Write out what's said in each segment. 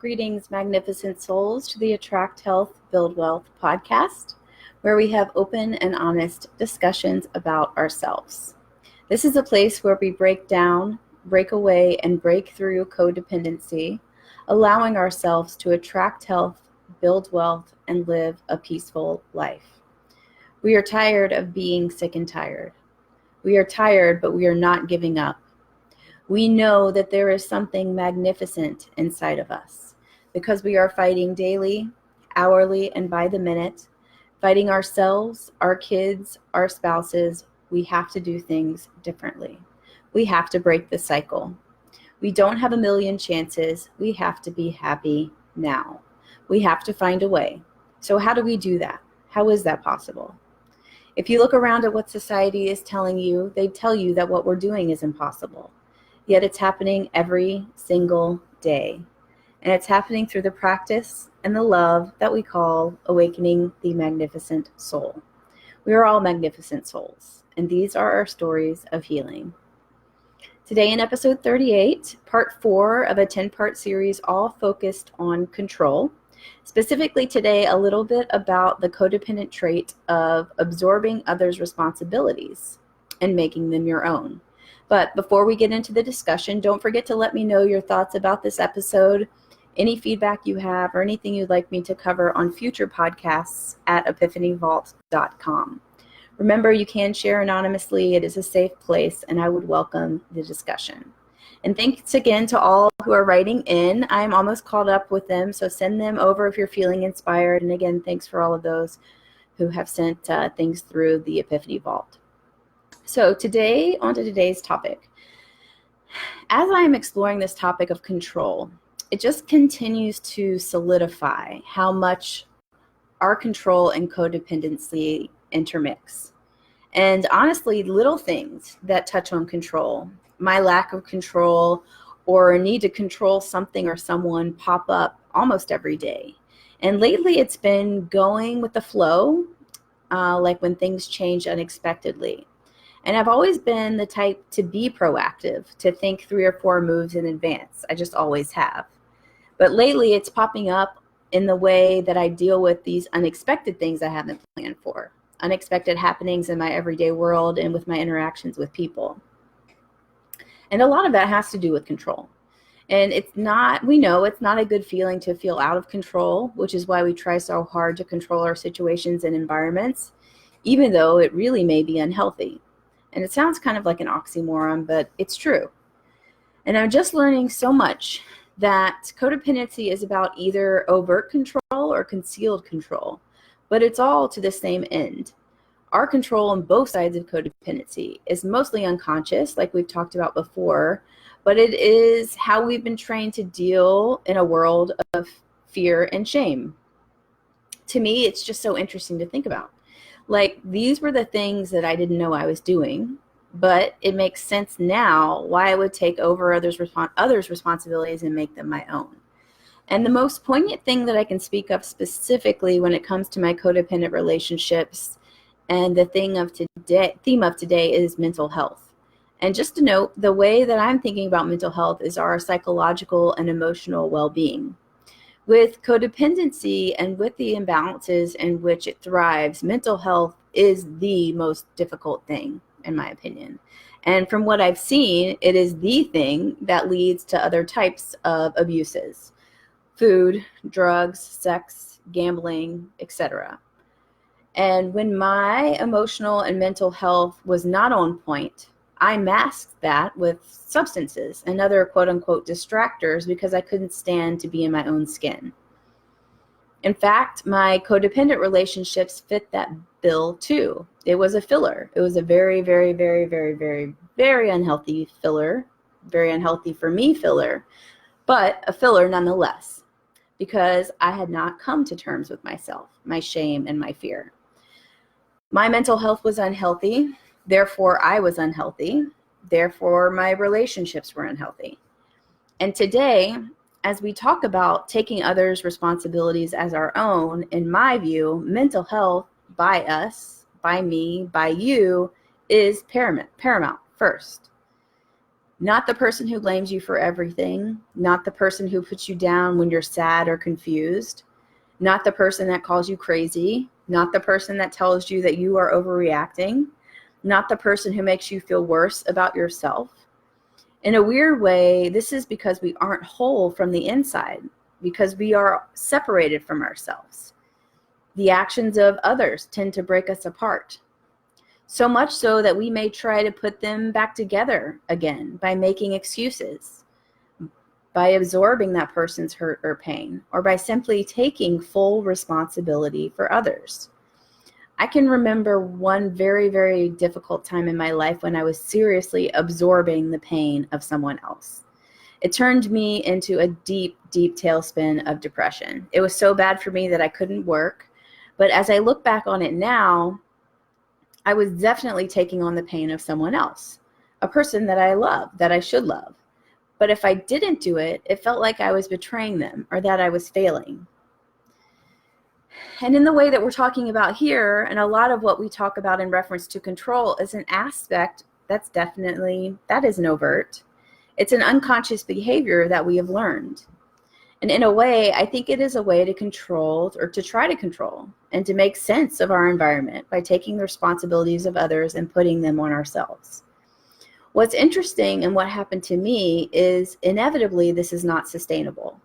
Greetings, magnificent souls, to the Attract Health, Build Wealth podcast, where we have open and honest discussions about ourselves. This is a place where we break down, break away, and break through codependency, allowing ourselves to attract health, build wealth, and live a peaceful life. We are tired of being sick and tired. We are tired, but we are not giving up. We know that there is something magnificent inside of us because we are fighting daily, hourly, and by the minute, fighting ourselves, our kids, our spouses. We have to do things differently. We have to break the cycle. We don't have a million chances. We have to be happy now. We have to find a way. So how do we do that? How is that possible? If you look around at what society is telling you, they tell you that what we're doing is impossible. Yet it's happening every single day. And it's happening through the practice and the love that we call awakening the magnificent soul. We are all magnificent souls, and these are our stories of healing. Today in episode 38, part 4 of a 10-part series all focused on control. Specifically today, a little bit about the codependent trait of absorbing others' responsibilities and making them your own. But before we get into the discussion, don't forget to let me know your thoughts about this episode, any feedback you have, or anything you'd like me to cover on future podcasts at epiphanyvault.com. Remember, you can share anonymously. It is a safe place, and I would welcome the discussion. And thanks again to all who are writing in. I'm almost caught up with them, so send them over if you're feeling inspired. And again, thanks for all of those who have sent things through the Epiphany Vault. So today, on to today's topic. As I am exploring this topic of control, it just continues to solidify how much our control and codependency intermix. And honestly, little things that touch on control, my lack of control or a need to control something or someone pop up almost every day. And lately it's been going with the flow, like when things change unexpectedly. And I've always been the type to be proactive, to think 3 or 4 moves in advance. I just always have. But lately it's popping up in the way that I deal with these unexpected things I haven't planned for, unexpected happenings in my everyday world and with my interactions with people. And a lot of that has to do with control. And we know it's not a good feeling to feel out of control, which is why we try so hard to control our situations and environments, even though it really may be unhealthy. And it sounds kind of like an oxymoron, but it's true. And I'm just learning so much that codependency is about either overt control or concealed control, but it's all to the same end. Our control on both sides of codependency is mostly unconscious, like we've talked about before, but it is how we've been trained to deal in a world of fear and shame. To me, it's just so interesting to think about. Like, these were the things that I didn't know I was doing, but it makes sense now why I would take over others' responsibilities and make them my own. And the most poignant thing that I can speak of specifically when it comes to my codependent relationships and the theme of today is mental health. And just to note, the way that I'm thinking about mental health is our psychological and emotional well-being. With codependency and with the imbalances in which it thrives, mental health is the most difficult thing, in my opinion. And from what I've seen, it is the thing that leads to other types of abuses: food, drugs, sex, gambling, etc. And when my emotional and mental health was not on point, I masked that with substances and other quote-unquote distractors because I couldn't stand to be in my own skin. In fact, my codependent relationships fit that bill too. It was a filler. It was a very, very, very, very, very, very unhealthy filler, very unhealthy for me filler, but a filler nonetheless, because I had not come to terms with myself, my shame, and my fear. My mental health was unhealthy. Therefore, I was unhealthy. Therefore, my relationships were unhealthy. And today, as we talk about taking others' responsibilities as our own, in my view, mental health by us, by me, by you, is paramount first. Not the person who blames you for everything, not the person who puts you down when you're sad or confused, not the person that calls you crazy, not the person that tells you that you are overreacting, not the person who makes you feel worse about yourself. In a weird way, this is because we aren't whole from the inside, because we are separated from ourselves. The actions of others tend to break us apart. So much so that we may try to put them back together again by making excuses, by absorbing that person's hurt or pain, or by simply taking full responsibility for others. I can remember one very, very difficult time in my life when I was seriously absorbing the pain of someone else. It turned me into a deep, deep tailspin of depression. It was so bad for me that I couldn't work. But as I look back on it now, I was definitely taking on the pain of someone else, a person that I love, that I should love. But if I didn't do it, it felt like I was betraying them or that I was failing. And in the way that we're talking about here, and a lot of what we talk about in reference to control is an aspect that isn't overt. It's an unconscious behavior that we have learned. And in a way, I think it is a way to control or to try to control and to make sense of our environment by taking the responsibilities of others and putting them on ourselves. What's interesting and what happened to me is inevitably this is not sustainable.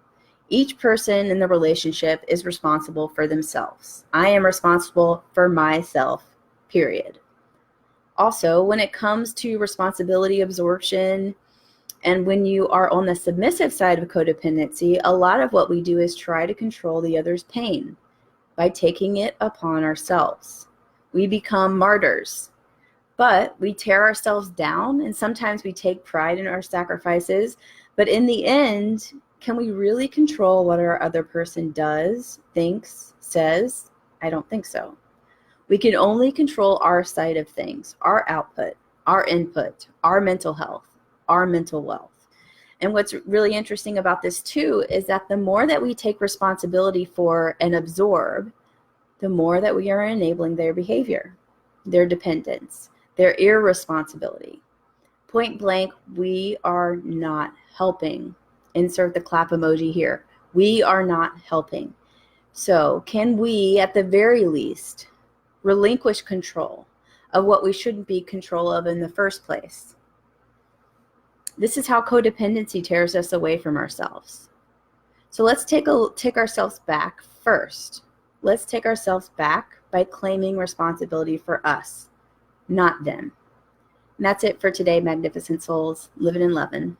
Each person in the relationship is responsible for themselves. I am responsible for myself, period. Also, when it comes to responsibility absorption, and when you are on the submissive side of codependency, a lot of what we do is try to control the other's pain by taking it upon ourselves. We become martyrs, but we tear ourselves down, and sometimes we take pride in our sacrifices. But in the end, can we really control what our other person does, thinks, says? I don't think so. We can only control our side of things, our output, our input, our mental health, our mental wealth. And what's really interesting about this too is that the more that we take responsibility for and absorb, the more that we are enabling their behavior, their dependence, their irresponsibility. Point blank, we are not helping. Insert the clap emoji here. We are not helping. So can we, at the very least, relinquish control of what we shouldn't be control of in the first place? This is how codependency tears us away from ourselves. So let's take ourselves back first. Let's take ourselves back by claiming responsibility for us, not them. And that's it for today, magnificent souls. Living and loving.